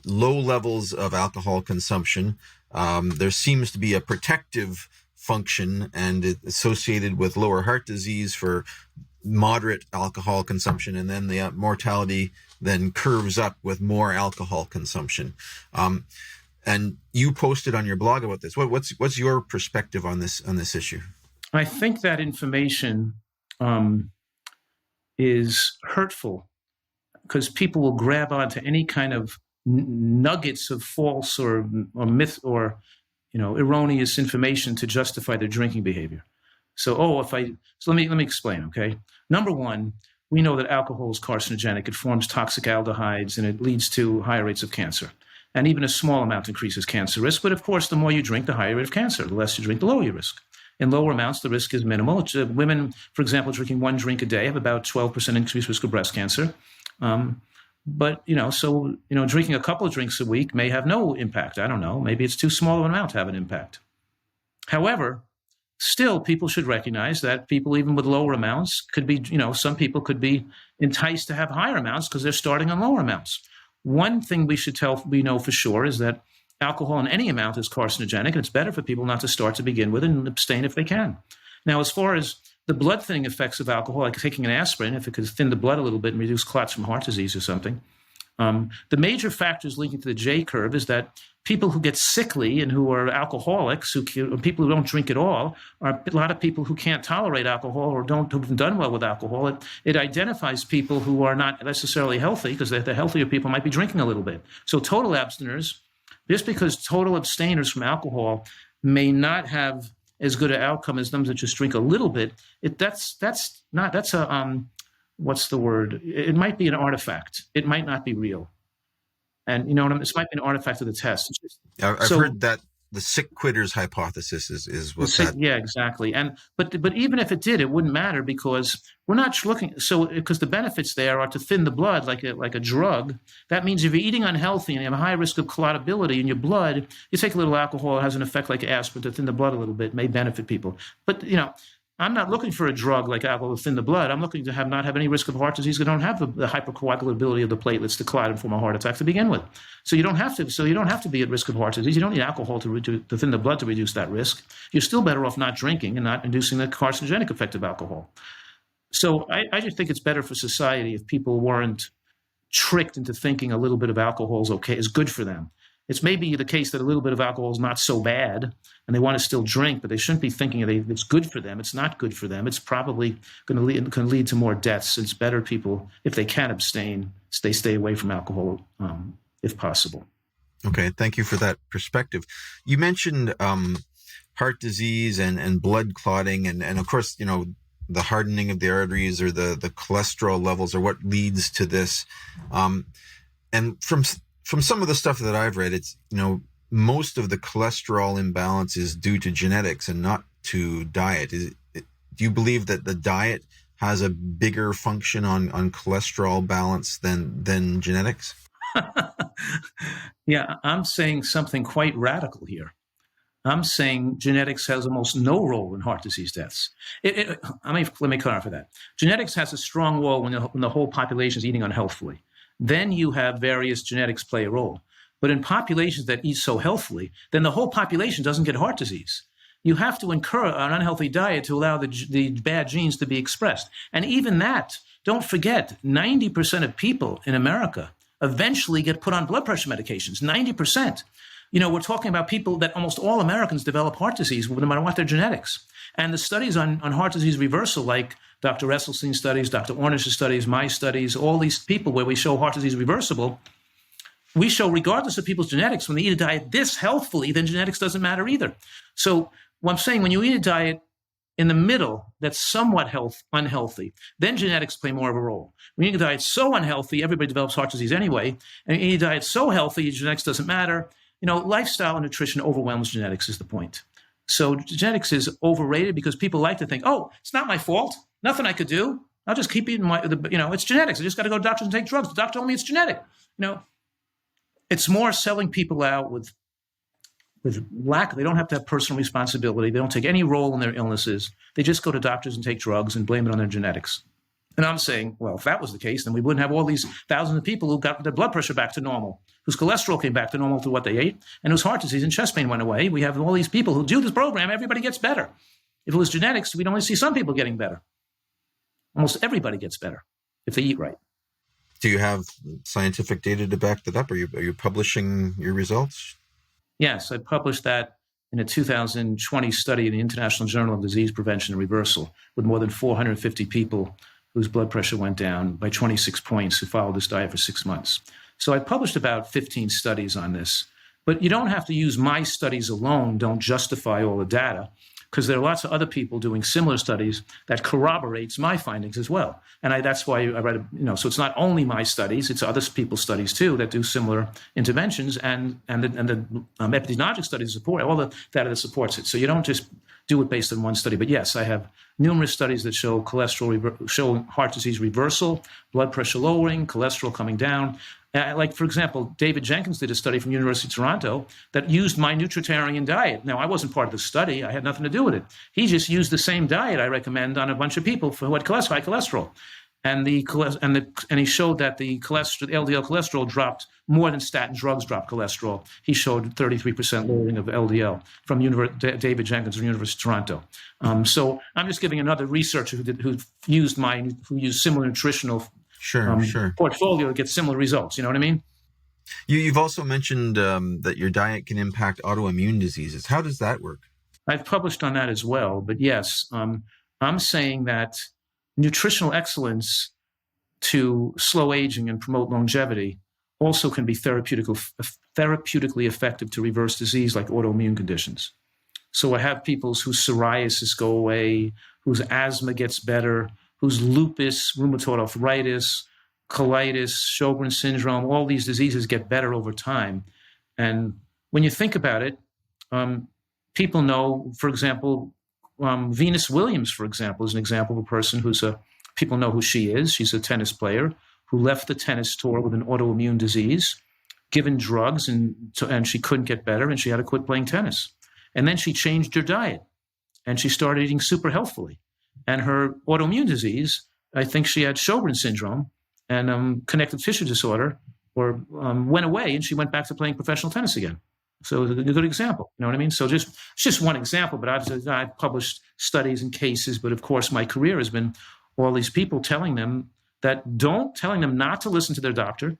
low levels of alcohol consumption, there seems to be a protective function and it's associated with lower heart disease for moderate alcohol consumption, and then the mortality then curves up with more alcohol consumption. And you posted on your blog about this. What's your perspective on this issue? I think that information is hurtful because people will grab onto any kind of nuggets of false or myth or erroneous information to justify their drinking behavior. So let me explain. Okay, number one, we know that alcohol is carcinogenic. It forms toxic aldehydes and it leads to higher rates of cancer. And even a small amount increases cancer risk. But of course, the more you drink, the higher rate of cancer. The less you drink, the lower your risk. In lower amounts, the risk is minimal. Women, for example, drinking 1 drink a day have about 12% increased risk of breast cancer. But drinking a couple of drinks a week may have no impact. I don't know. Maybe it's too small of an amount to have an impact. However, still, people should recognize that people, even with lower amounts, could be, some people could be enticed to have higher amounts because they're starting on lower amounts. One thing we know for sure is that alcohol in any amount is carcinogenic, and it's better for people not to start to begin with and abstain if they can. Now, as far as the blood thinning effects of alcohol, like taking an aspirin, if it could thin the blood a little bit and reduce clots from heart disease or something, the major factors linking to the J curve is that people who get sickly and who are alcoholics, people who don't drink at all, are a lot of people who can't tolerate alcohol or who've done well with alcohol. It identifies people who are not necessarily healthy because the healthier people might be drinking a little bit. So total abstiners, just because total abstainers from alcohol may not have as good an outcome as them that just drink a little bit, what's the word? It might be an artifact. It might not be real. And this might be an artifact of the test. I've heard that the sick quitters hypothesis is what that. Yeah, exactly. But even if it did, it wouldn't matter because we're not looking. So because the benefits there are to thin the blood like a drug. That means if you're eating unhealthy and you have a high risk of clotability in your blood, you take a little alcohol. It has an effect like aspirin to thin the blood a little bit. It may benefit people. But I'm not looking for a drug like alcohol to thin the blood. I'm looking to not have any risk of heart disease. I don't have the hypercoagulability of the platelets to clot and form a heart attack to begin with. So you don't have to be at risk of heart disease. You don't need alcohol to thin the blood to reduce that risk. You're still better off not drinking and not inducing the carcinogenic effect of alcohol. So I just think it's better for society if people weren't tricked into thinking a little bit of alcohol is good for them. It's maybe the case that a little bit of alcohol is not so bad and they want to still drink, but they shouldn't be thinking it's good for them. It's not good for them. It's probably going to lead to more deaths. It's better people, if they can abstain, stay away from alcohol if possible. Okay, thank you for that perspective. You mentioned heart disease and blood clotting and of course, the hardening of the arteries or the cholesterol levels are what leads to this. And from some of the stuff that I've read, it's, most of the cholesterol imbalance is due to genetics and not to diet. Do you believe that the diet has a bigger function on cholesterol balance than genetics? Yeah, I'm saying something quite radical here. I'm saying genetics has almost no role in heart disease deaths. Let me clarify that. Genetics has a strong role when the whole population is eating unhealthfully. Then you have various genetics play a role. But in populations that eat so healthily, then the whole population doesn't get heart disease. You have to incur an unhealthy diet to allow the bad genes to be expressed. And even that, don't forget, 90% of people in America eventually get put on blood pressure medications, 90%. We're talking about people that almost all Americans develop heart disease, no matter what their genetics. And the studies on heart disease reversal, like Dr. Esselstyn's studies, Dr. Ornish's studies, my studies, all these people where we show heart disease reversible, we show regardless of people's genetics, when they eat a diet this healthfully, then genetics doesn't matter either. So what I'm saying, when you eat a diet in the middle that's somewhat unhealthy, then genetics play more of a role. When you eat a diet so unhealthy, everybody develops heart disease anyway, and you eat a diet so healthy, genetics doesn't matter. Lifestyle and nutrition overwhelms genetics is the point. So genetics is overrated because people like to think, oh, it's not my fault. Nothing I could do. I'll just keep eating it's genetics. I just got to go to doctors and take drugs. The doctor told me it's genetic. It's more selling people out with lack. They don't have to have personal responsibility. They don't take any role in their illnesses. They just go to doctors and take drugs and blame it on their genetics. And I'm saying, well, if that was the case, then we wouldn't have all these thousands of people who got their blood pressure back to normal, whose cholesterol came back to normal through what they ate, and whose heart disease and chest pain went away. We have all these people who do this program. Everybody gets better. If it was genetics, we'd only see some people getting better. Almost everybody gets better if they eat right. Do you have scientific data to back that up? Are you publishing your results? Yes, I published that in a 2020 study in the International Journal of Disease Prevention and Reversal with more than 450 people whose blood pressure went down by 26 points who followed this diet for 6 months. So I published about 15 studies on this. But you don't have to use my studies alone, don't justify all the data, because there are lots of other people doing similar studies that corroborates my findings as well. And that's why I read, so it's not only my studies, it's other people's studies too that do similar interventions, and the epidemiologic studies support, all the data that supports it. So you don't just do it based on one study. But yes, I have numerous studies that show show heart disease reversal, blood pressure lowering, cholesterol coming down. Like, for example, David Jenkins did a study from University of Toronto that used my Nutritarian diet. Now, I wasn't part of the study. I had nothing to do with it. He just used the same diet I recommend on a bunch of people who had high cholesterol. And he showed that the LDL cholesterol dropped more than statin drugs dropped cholesterol. He showed 33% lowering of LDL from David Jenkins from University of Toronto. So I'm just giving another researcher who used similar nutritional portfolio to get similar results. You know what I mean? You've also mentioned that your diet can impact autoimmune diseases. How does that work? I've published on that as well. But yes, I'm saying that nutritional excellence to slow aging and promote longevity also can be therapeutically effective to reverse disease like autoimmune conditions. So I have people whose psoriasis go away, whose asthma gets better, whose lupus, rheumatoid arthritis, colitis, Sjogren's syndrome, all these diseases get better over time. And when you think about it, people know, for example, Venus Williams, for example, is an example of a person people know who she is. She's a tennis player who left the tennis tour with an autoimmune disease, given drugs, and she couldn't get better, and she had to quit playing tennis. And then she changed her diet, and she started eating super healthfully. And her autoimmune I think she had Sjogren's syndrome and connective tissue disorder, went away, and she went back to playing professional tennis again. So it's a good example, you know what I mean? So it's just one example, but I've published studies and cases, but of course my career has been all these people telling them not to listen to their doctor,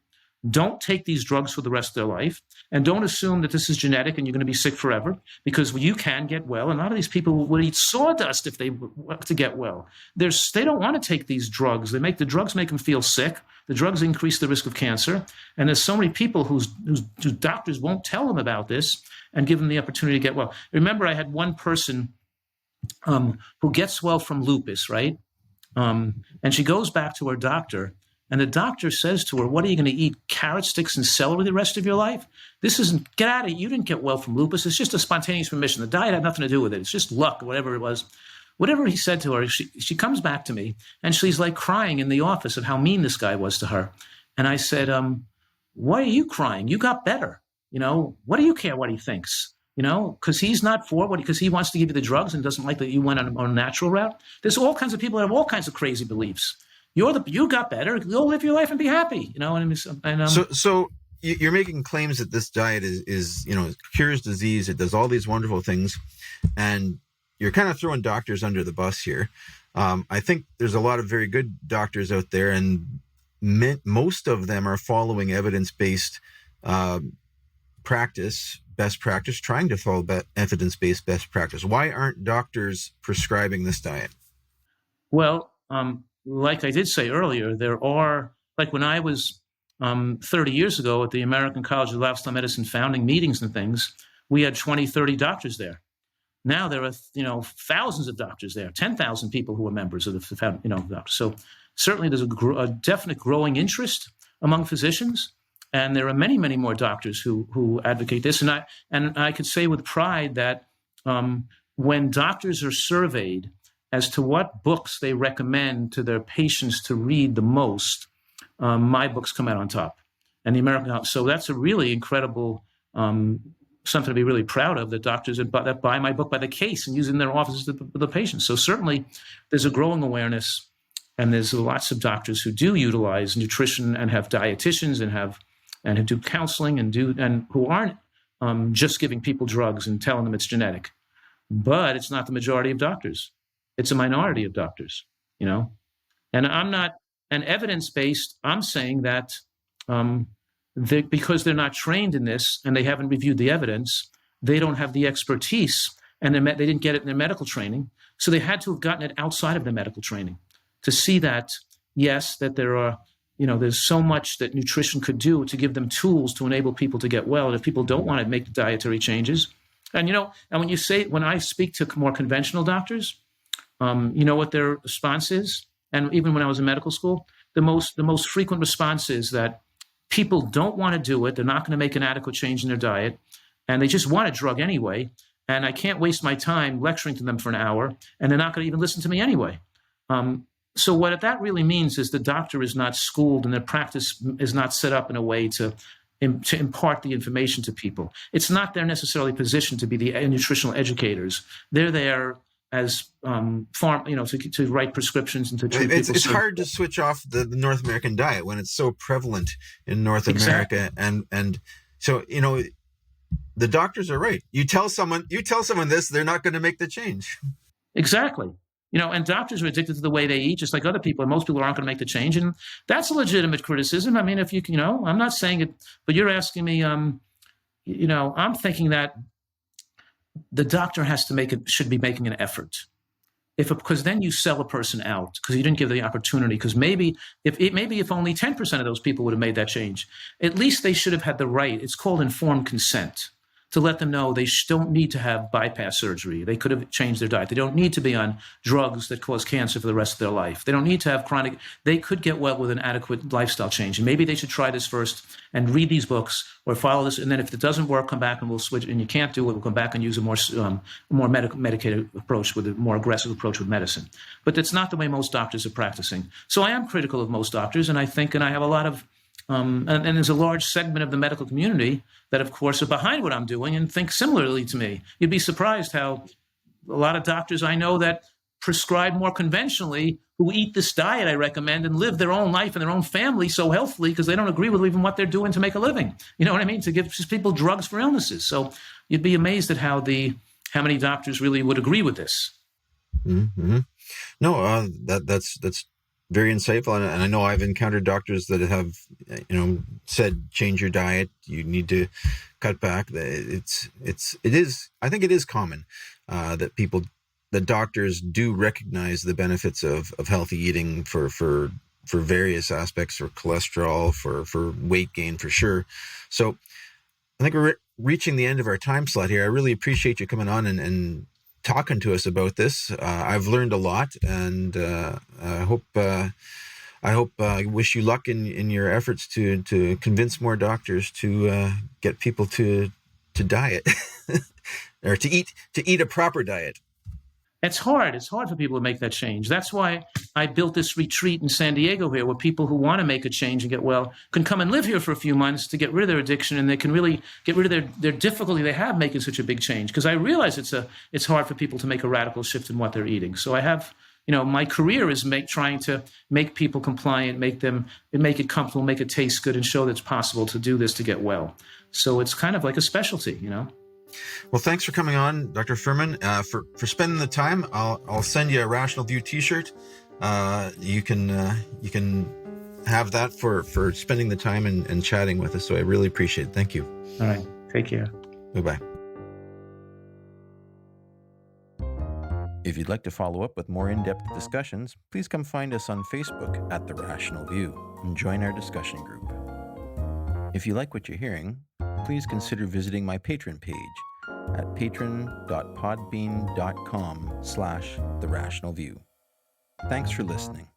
don't take these drugs for the rest of their life, and don't assume that this is genetic and you're going to be sick forever, because you can get well. And a lot of these people would eat sawdust if they want to get well. They don't want to take these drugs. The drugs make them feel sick. The drugs increase the risk of cancer. And there's so many people whose doctors won't tell them about this and give them the opportunity to get well. Remember, I had one person who gets well from lupus, right? And she goes back to her doctor, and the doctor says to her, what are you going to eat, carrot sticks and celery the rest of your life? Get out of it. You didn't get well from lupus. It's just a spontaneous remission. The diet had nothing to do with it. It's just luck, whatever it was. Whatever he said to her, she comes back to me, and she's like crying in the office at how mean this guy was to her. And I said, why are you crying? You got better. What do you care what he thinks? Because he's not because he wants to give you the drugs and doesn't like that you went on a natural route. There's all kinds of people that have all kinds of crazy beliefs. You got better. Go live your life and be happy. So you're making claims that this diet is cures disease. It does all these wonderful things, and you're kind of throwing doctors under the bus here. I think there's a lot of very good doctors out there, and most of them are following evidence-based best practice, trying to follow evidence-based best practice. Why aren't doctors prescribing this diet? Well, like I did say earlier, there are, like when I was 30 years ago at the American College of Lifestyle Medicine founding meetings and things, we had 20, 30 doctors there. Now there are, thousands of doctors there, 10,000 people who are members of the, doctors. So certainly there's a definite growing interest among physicians, and there are many, many more doctors who advocate this. And I could say with pride that when doctors are surveyed as to what books they recommend to their patients to read the most, my books come out on top. And the American, so that's a really incredible something to be really proud of, that doctors that buy my book by the case and use it in their offices with the patients. So certainly there's a growing awareness, and there's lots of doctors who do utilize nutrition and have dietitians and who do counseling and who aren't just giving people drugs and telling them it's genetic. But it's not the majority of doctors. It's a minority of doctors, And I'm not an evidence-based. I'm saying that because they're not trained in this and they haven't reviewed the evidence, they don't have the expertise, and they didn't get it in their medical training. So they had to have gotten it outside of their medical training to see that, yes, that there are, there's so much that nutrition could do to give them tools to enable people to get well. And if people don't want to make the dietary changes, and when I speak to more conventional doctors, what their response is, and even when I was in medical school, the most frequent response is that people don't want to do it. They're not going to make an adequate change in their diet, and they just want a drug anyway. And I can't waste my time lecturing to them for an hour, and they're not going to even listen to me anyway. So what that really means is the doctor is not schooled, and their practice is not set up in a way to impart the information to people. It's not their necessarily position to be the nutritional educators. They're there as to write prescriptions and to treat people. It's hard to switch off the North American diet when it's so prevalent in North America, and so the doctors are right. You tell someone this, they're not going to make the change. Exactly. And doctors are addicted to the way they eat, just like other people. And most people aren't going to make the change, and that's a legitimate criticism. I mean, if I'm not saying it, but you're asking me. I'm thinking that the doctor should be making an effort, because then you sell a person out because you didn't give the opportunity. Because maybe if only 10% of those people would have made that change, at least they should have had the right. It's called informed consent, to let them know they don't need to have bypass surgery. They could have changed their diet. They don't need to be on drugs that cause cancer for the rest of their life. They don't need to have chronic. They could get well with an adequate lifestyle change. And maybe they should try this first and read these books or follow this. And then if it doesn't work, come back and we'll switch. And you can't do it, we'll come back and use a more medicated approach, with a more aggressive approach with medicine. But that's not the way most doctors are practicing. So I am critical of most doctors, and I have a lot of and there's a large segment of the medical community that, of course, are behind what I'm doing and think similarly to me. You'd be surprised how a lot of doctors I know that prescribe more conventionally, who eat this diet I recommend and live their own life and their own family so healthily because they don't agree with even what they're doing to make a living. You know what I mean? To give just people drugs for illnesses. So you'd be amazed at how many doctors really would agree with this. Mm-hmm. No, that's very insightful, and I know I've encountered doctors that have, said change your diet. You need to cut back. I think it is common that doctors do recognize the benefits of healthy eating for various aspects, for cholesterol, for weight gain, for sure. So I think we're reaching the end of our time slot here. I really appreciate you coming on and talking to us about this. I've learned a lot, and I wish you luck in your efforts to convince more doctors to get people to diet or to eat a proper diet. It's hard. It's hard for people to make that change. That's why I built this retreat in San Diego here, where people who want to make a change and get well can come and live here for a few months to get rid of their addiction, and they can really get rid of their difficulty they have making such a big change. Because I realize it's hard for people to make a radical shift in what they're eating. So I have, my career is trying to make people compliant, make it comfortable, make it taste good, and show that it's possible to do this to get well. So it's kind of like a specialty, Well, thanks for coming on, Dr. Fuhrman, for spending the time. I'll send you a Rational View T-shirt. You can have that for spending the time and chatting with us. So I really appreciate it. Thank you. All right. Take care. Bye-bye. If you'd like to follow up with more in-depth discussions, please come find us on Facebook at The Rational View and join our discussion group. If you like what you're hearing, please consider visiting my Patreon page at patron.podbean.com/therationalview. Thanks for listening.